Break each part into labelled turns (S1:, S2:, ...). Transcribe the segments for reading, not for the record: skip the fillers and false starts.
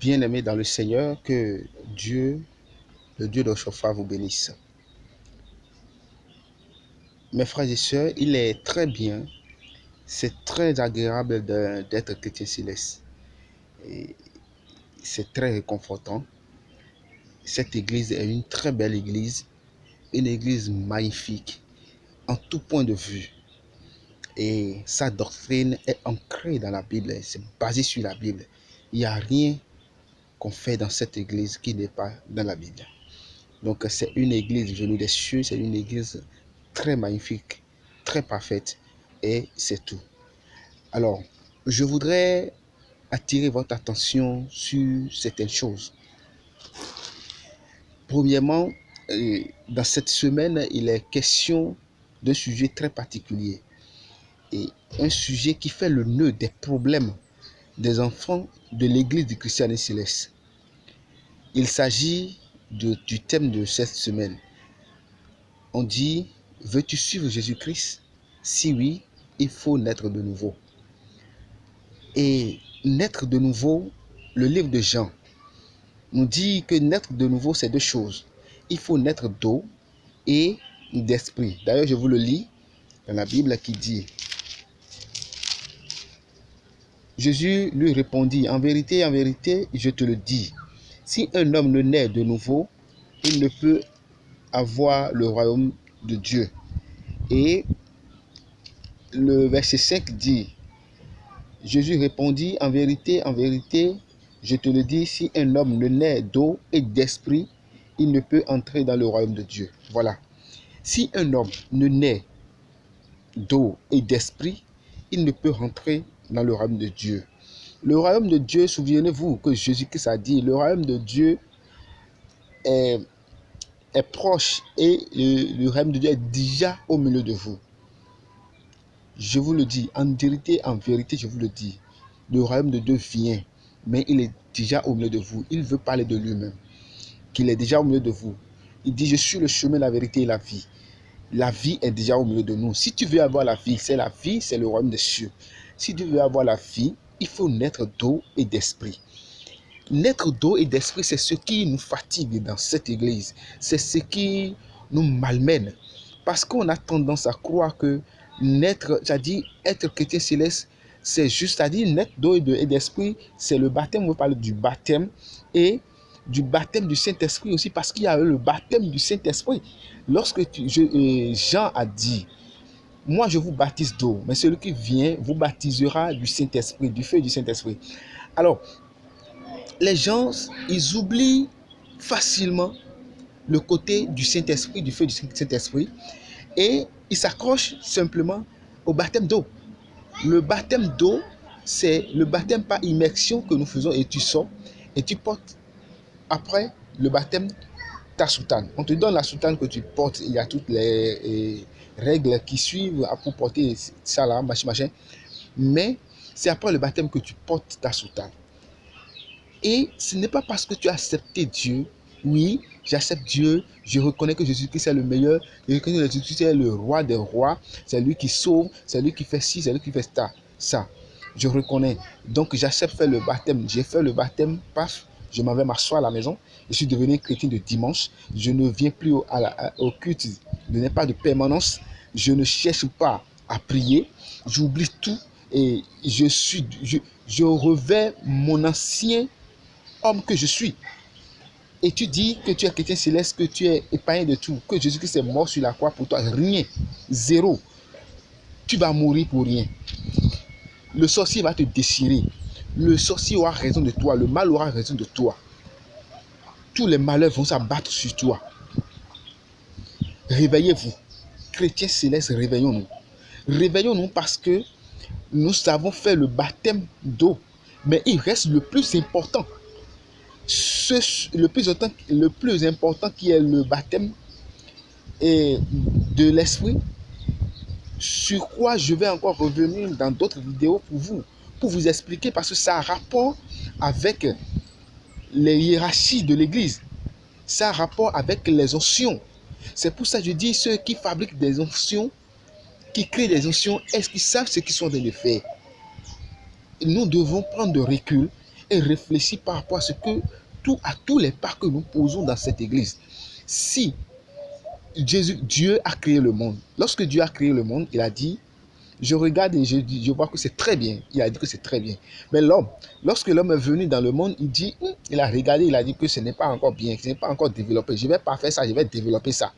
S1: Bien-aimés dans le Seigneur, que Dieu, le Dieu de Chauffard, vous bénisse. Mes frères et sœurs, il est très bien, c'est très agréable d'être chrétien céleste. Et c'est très réconfortant. Cette église est une très belle église, une église magnifique en tout point de vue. Et sa doctrine est ancrée dans la Bible, c'est basé sur la Bible. Il n'y a rien qu'on fait dans cette église qui n'est pas dans la Bible. Donc c'est une église venue des cieux, c'est une église très magnifique, très parfaite, et c'est tout. Alors, je voudrais attirer votre attention sur certaines choses. Premièrement, dans cette semaine, il est question d'un sujet très particulier, et un sujet qui fait le nœud des problèmes des enfants de l'église du christianisme céleste. Il s'agit du thème de cette semaine. On dit, veux-tu suivre Jésus-Christ? Si oui, il faut naître de nouveau. Et naître de nouveau, le livre de Jean nous dit que naître de nouveau, c'est deux choses. Il faut naître d'eau et d'esprit. D'ailleurs, je vous le lis dans la Bible qui dit, Jésus lui répondit, en vérité, je te le dis, si un homme ne naît de nouveau, il ne peut avoir le royaume de Dieu. Et le verset 5 dit, Jésus répondit, en vérité, je te le dis, si un homme ne naît d'eau et d'esprit, il ne peut entrer dans le royaume de Dieu. Voilà. Si un homme ne naît d'eau et d'esprit, il ne peut rentrer dans le royaume de Dieu. Le royaume de Dieu, souvenez-vous que Jésus-Christ a dit, le royaume de Dieu est proche et le royaume de Dieu est déjà au milieu de vous. Je vous le dis, en vérité, je vous le dis, le royaume de Dieu vient, mais il est déjà au milieu de vous. Il veut parler de lui-même, qu'il est déjà au milieu de vous. Il dit, je suis le chemin, la vérité et la vie. La vie est déjà au milieu de nous. Si tu veux avoir la vie, c'est le royaume des cieux. Si tu veux avoir la vie, il faut naître d'eau et d'esprit. Naître d'eau et d'esprit, c'est ce qui nous fatigue dans cette église. C'est ce qui nous malmène. Parce qu'on a tendance à croire que naître, c'est-à-dire être chrétien céleste, c'est juste, c'est-à-dire naître d'eau et d'esprit, c'est le baptême. On veut parler du baptême et du baptême du Saint-Esprit aussi, parce qu'il y a le baptême du Saint-Esprit. Lorsque Jean a dit, moi je vous baptise d'eau, mais celui qui vient vous baptisera du Saint-Esprit, du feu du Saint-Esprit. Alors, les gens, ils oublient facilement le côté du Saint-Esprit, du feu du Saint-Esprit, et ils s'accrochent simplement au baptême d'eau. Le baptême d'eau, c'est le baptême par immersion que nous faisons, et tu sors et tu portes après le baptême ta soutane. On te donne la soutane que tu portes, il y a toutes les règles qui suivent pour porter ça là, machin. Mais c'est après le baptême que tu portes ta soutane. Et ce n'est pas parce que tu as accepté Dieu, oui, j'accepte Dieu, je reconnais que Jésus-Christ est le meilleur, je reconnais que Jésus-Christ est le roi des rois, c'est lui qui sauve, c'est lui qui fait ci, c'est lui qui fait ça. Je reconnais. Donc j'accepte faire le baptême. J'ai fait le baptême, paf, je m'en vais m'asseoir à la maison. Je suis devenu chrétien de dimanche. Je ne viens plus au culte, je n'ai pas de permanence. Je ne cherche pas à prier. J'oublie tout et je revers mon ancien homme que je suis. Et tu dis que tu es chrétien céleste, que tu es épargné de tout, que Jésus-Christ est mort sur la croix pour toi. Rien. Zéro. Tu vas mourir pour rien. Le sorcier va te déchirer. Le sorcier aura raison de toi. Le mal aura raison de toi. Tous les malheurs vont s'abattre sur toi. Réveillez-vous. Chrétiens célestes, réveillons-nous. Réveillons-nous parce que nous savons faire le baptême d'eau. Mais il reste le plus important. Le plus important qui est le baptême et de l'esprit, sur quoi je vais encore revenir dans d'autres vidéos pour vous expliquer, parce que ça a rapport avec les hiérarchies de l'église, ça a rapport avec les onction. C'est pour ça que je dis, ceux qui fabriquent des onctions, qui créent des onctions, est-ce qu'ils savent ce qu'ils sont en train de faire? Nous devons prendre de recul et réfléchis par rapport à ce que à tous les pas que nous posons dans cette église. Si Dieu a créé le monde, lorsque Dieu a créé le monde, il a dit, je regarde et je vois que c'est très bien. Il a dit que c'est très bien. Mais l'homme, lorsque l'homme est venu dans le monde, il a regardé, il a dit que ce n'est pas encore bien, que ce n'est pas encore développé. Je ne vais pas faire ça, je vais développer ça.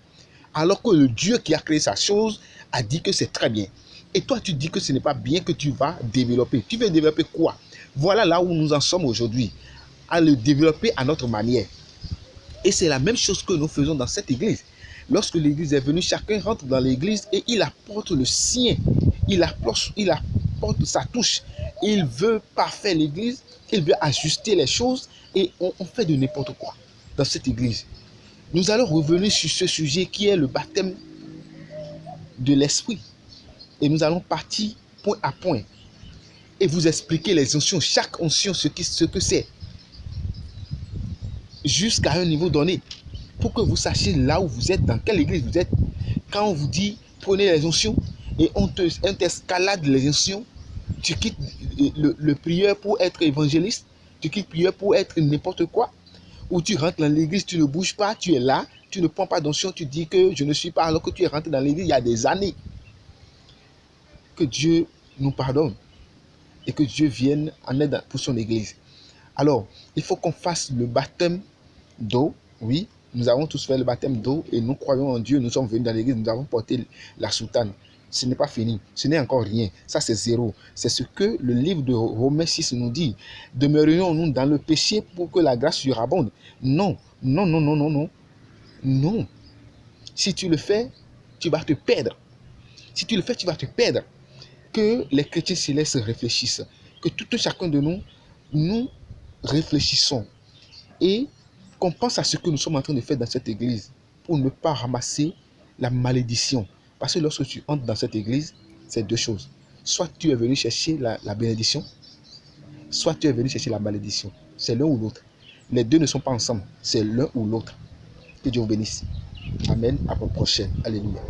S1: Alors que le Dieu qui a créé sa chose a dit que c'est très bien. Et toi, tu dis que ce n'est pas bien, que tu vas développer. Tu veux développer quoi? Voilà là où nous en sommes aujourd'hui, à le développer à notre manière. Et c'est la même chose que nous faisons dans cette église. Lorsque l'église est venue, chacun rentre dans l'église et il apporte le sien. Il apporte sa touche. Il veut parfaire l'église, il veut ajuster les choses et on fait de n'importe quoi dans cette église. Nous allons revenir sur ce sujet qui est le baptême de l'esprit. Et nous allons partir point à point et vous expliquer les onction, chaque onction, ce que c'est, jusqu'à un niveau donné, pour que vous sachiez là où vous êtes, dans quelle église vous êtes. Quand on vous dit prenez les onction et on t'escalade les onction, tu quittes le prieur pour être évangéliste, tu quittes le prieur pour être n'importe quoi, ou tu rentres dans l'église, tu ne bouges pas, tu es là, tu ne prends pas d'onction, tu dis que je ne suis pas, alors que tu es rentré dans l'église il y a des années. Que Dieu nous pardonne et que Dieu vienne en aide pour son église. Alors, il faut qu'on fasse le baptême d'eau. Oui, nous avons tous fait le baptême d'eau et nous croyons en Dieu. Nous sommes venus dans l'église, nous avons porté la soutane. Ce n'est pas fini, ce n'est encore rien. Ça, c'est zéro. C'est ce que le livre de Romains 6 nous dit. Demeurions-nous dans le péché pour que la grâce surabonde? Non, non, non, non, non, non. Non. Si tu le fais, tu vas te perdre. Si tu le fais, tu vas te perdre. Que les chrétiens célestes réfléchissent. Que tout chacun de nous réfléchissons. Et qu'on pense à ce que nous sommes en train de faire dans cette église pour ne pas ramasser la malédiction. Parce que lorsque tu entres dans cette église, c'est deux choses. Soit tu es venu chercher la bénédiction, soit tu es venu chercher la malédiction. C'est l'un ou l'autre. Les deux ne sont pas ensemble. C'est l'un ou l'autre. Que Dieu vous bénisse. Amen. À la prochaine. Alléluia.